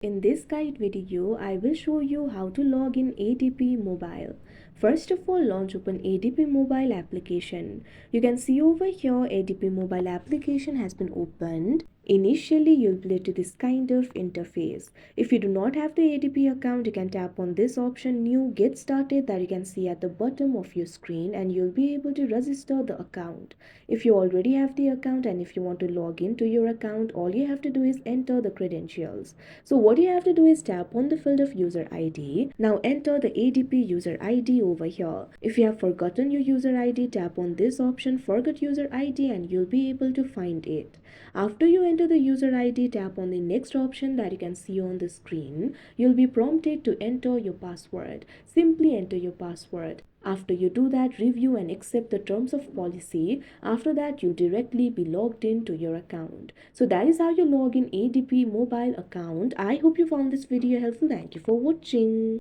In this guide video, I will show you how to log in ADP Mobile. First of all, launch open ADP Mobile application. You can see over here ADP Mobile application has been opened. Initially, you'll be to this kind of interface. If you do not have the ADP account, you can tap on this option New Get Started that you can see at the bottom of your screen and you'll be able to register the account. If you already have the account and if you want to log into your account, all you have to do is enter the credentials. So what you have to do is tap on the field of user ID. Now enter the ADP user ID over here. If you have forgotten your user ID, tap on this option Forget User ID and you'll be able to find it. After you enter the user ID, tap on the next option that you can see on the screen. You'll be prompted to enter your password. Simply enter your password. After you do that, review and accept the terms of policy. After that, you'll directly be logged into your account. So that is how you log in ADP mobile account. I hope you found this video helpful. Thank you for watching.